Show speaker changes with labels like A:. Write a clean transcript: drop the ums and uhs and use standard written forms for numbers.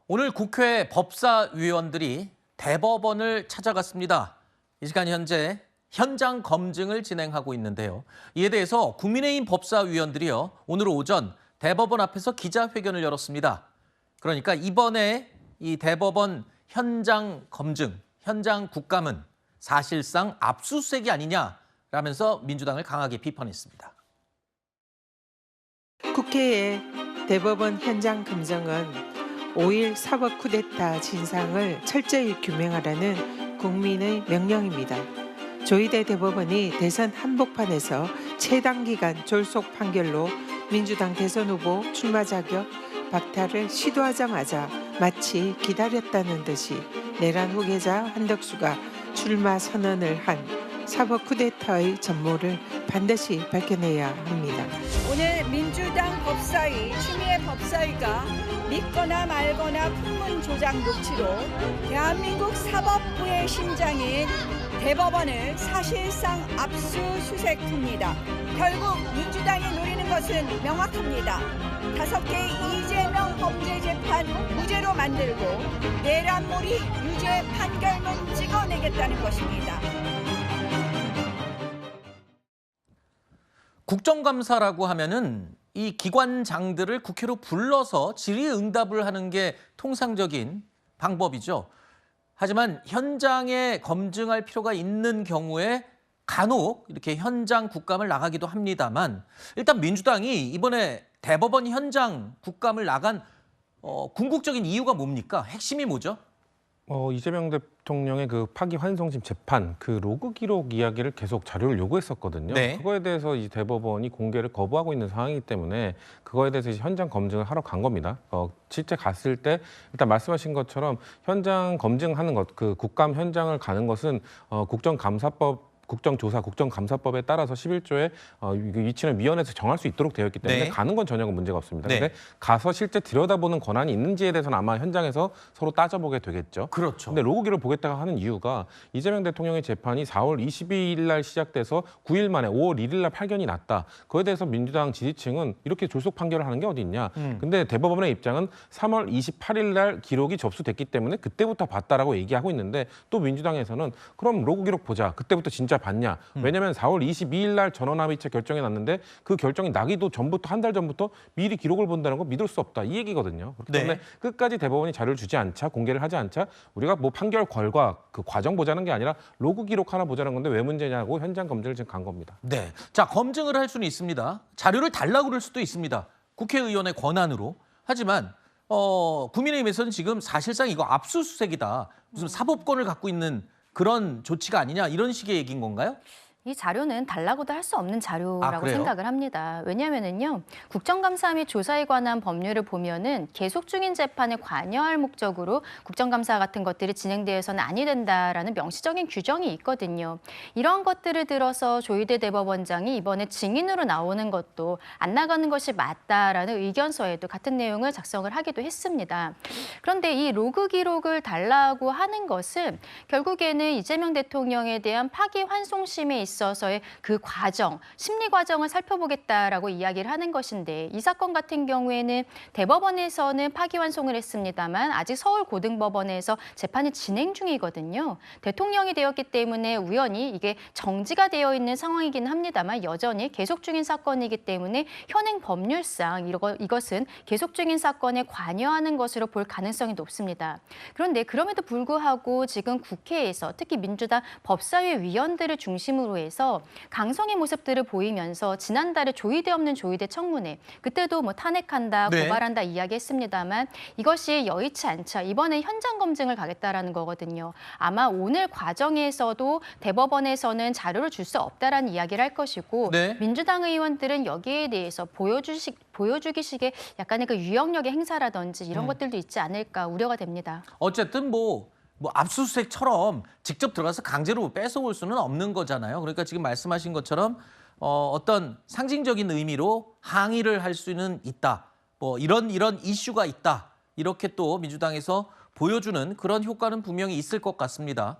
A: 오늘 국회 법사위원들이 대법원을 찾아갔습니다. 이 시간 현재 현장 검증을 진행하고 있는데요. 이에 대해서 국민의힘 법사위원들이요, 오늘 오전 대법원 앞에서 기자회견을 열었습니다. 그러니까 이번에 이 대법원 현장 검증, 현장 국감은 사실상 압수수색이 아니냐라면서 민주당을 강하게 비판했습니다.
B: 국회의 대법원 현장 검증은 5.1 사법 쿠데타 진상을 철저히 규명하라는 국민의 명령입니다. 조희대 대법원이 대선 한복판에서 최단기간 졸속 판결로 민주당 대선 후보 출마 자격 박탈을 시도하자마자 마치 기다렸다는 듯이 내란 후계자 한덕수가 출마 선언을 한 사법 쿠데타의 전모를 반드시 밝혀내야 합니다.
C: 오늘 민주당 법사위, 추미애 법사위가 믿거나 말거나 풍문 조작 녹취로 대한민국 사법부의 심장인 대법원을 사실상 압수수색합니다. 결국 민주당이 노리는 것은 명확합니다. 5개 이재명 범죄재판 무죄로 만들고 내란몰이 유죄 판결문 찍어내겠다는 것입니다.
A: 국정감사라고 하면은 이 기관장들을 국회로 불러서 질의응답을 하는 게 통상적인 방법이죠. 하지만 현장에 검증할 필요가 있는 경우에 간혹 이렇게 현장 국감을 나가기도 합니다만, 일단 민주당이 이번에 대법원 현장 국감을 나간 궁극적인 이유가 뭡니까? 핵심이 뭐죠?
D: 이재명 대통령의 그 파기환송심 재판 그 로그 기록 이야기를 계속 자료를 요구했었거든요.
A: 네.
D: 그거에 대해서 이 대법원이 공개를 거부하고 있는 상황이기 때문에 그거에 대해서 이제 현장 검증을 하러 간 겁니다. 실제 갔을 때 일단 말씀하신 것처럼 현장 검증하는 것, 그 국감 현장을 가는 것은 국정조사, 국정감사법에 따라서 11조에 위치는 위원회에서 정할 수 있도록 되어 있기 때문에
A: 네.
D: 가는 건 전혀 문제가 없습니다.
A: 네.
D: 근데 가서 실제 들여다보는 권한이 있는지에 대해서는 아마 현장에서 서로 따져보게 되겠죠.
A: 그렇죠.
D: 근데 로그기를 보겠다고 하는 이유가 이재명 대통령의 재판이 4월 22일 날 시작돼서 9일 만에 5월 1일 날 판결이 났다. 그거에 대해서 민주당 지지층은 이렇게 졸속 판결을 하는 게 어디 있냐. 근데 대법원의 입장은 3월 28일 날 기록이 접수됐기 때문에 그때부터 봤다라고 얘기하고 있는데, 또 민주당에서는 그럼 로그 기록 보자. 그때부터 진짜 봤냐. 왜냐하면 4월 22일 날 전원합의체 결정이 났는데 그 결정이 나기도 전부터, 한 달 전부터 미리 기록을 본다는 거 믿을 수 없다. 이 얘기거든요. 그렇기 때문에
A: 네.
D: 끝까지 대법원이 자료를 주지 않자, 공개를 하지 않자 우리가 뭐 판결 결과 그 과정 보자는 게 아니라 로그 기록 하나 보자는 건데 왜 문제냐고 현장 검증을 지금 간 겁니다.
A: 네. 자, 검증을 할 수는 있습니다. 자료를 달라고 그럴 수도 있습니다. 국회의원의 권한으로. 하지만 국민의힘에서는 지금 사실상 이거 압수수색이다. 무슨 사법권을 갖고 있는 그런 조치가 아니냐, 이런 식의 얘기인 건가요?
E: 이 자료는 달라고도 할 수 없는 자료라고
A: 그래요?
E: 생각을 합니다. 왜냐하면은요, 국정감사 및 조사에 관한 법률을 보면은 계속 중인 재판에 관여할 목적으로 국정감사 같은 것들이 진행되어서는 아니 된다라는 명시적인 규정이 있거든요. 이런 것들을 들어서 조희대 대법원장이 이번에 증인으로 나오는 것도 안 나가는 것이 맞다라는 의견서에도 같은 내용을 작성을 하기도 했습니다. 그런데 이 로그 기록을 달라고 하는 것은 결국에는 이재명 대통령에 대한 파기환송심에 있어서의 그 과정, 심리 과정을 살펴보겠다라고 이야기를 하는 것인데, 이 사건 같은 경우에는 대법원에서는 파기환송을 했습니다만 아직 서울고등법원에서 재판이 진행 중이거든요. 대통령이 되었기 때문에 우연히 이게 정지가 되어 있는 상황이긴 합니다만 여전히 계속 중인 사건이기 때문에 현행 법률상 이것은 계속 중인 사건에 관여하는 것으로 볼 가능성이 높습니다. 그런데 그럼에도 불구하고 지금 국회에서 특히 민주당 법사위 위원들을 중심으로 해서 강성의 모습들을 보이면서 지난달에 조희대 없는 조희대 청문회, 그때도 뭐 탄핵한다,
A: 네.
E: 고발한다 이야기했습니다만 이것이 여의치 않자 이번에 현장 검증을 가겠다라는 거거든요. 아마 오늘 과정에서도 대법원에서는 자료를 줄 수 없다라는 이야기를 할 것이고,
A: 네.
E: 민주당 의원들은 여기에 대해서 보여주기식의 약간의 그 유형력의 행사라든지 이런 것들도 있지 않을까 우려가 됩니다.
A: 어쨌든 뭐 압수수색처럼 직접 들어가서 강제로 뺏어올 수는 없는 거잖아요. 그러니까 지금 말씀하신 것처럼 어떤 상징적인 의미로 항의를 할 수는 있다. 뭐 이런 이슈가 있다. 이렇게 또 민주당에서 보여주는 그런 효과는 분명히 있을 것 같습니다.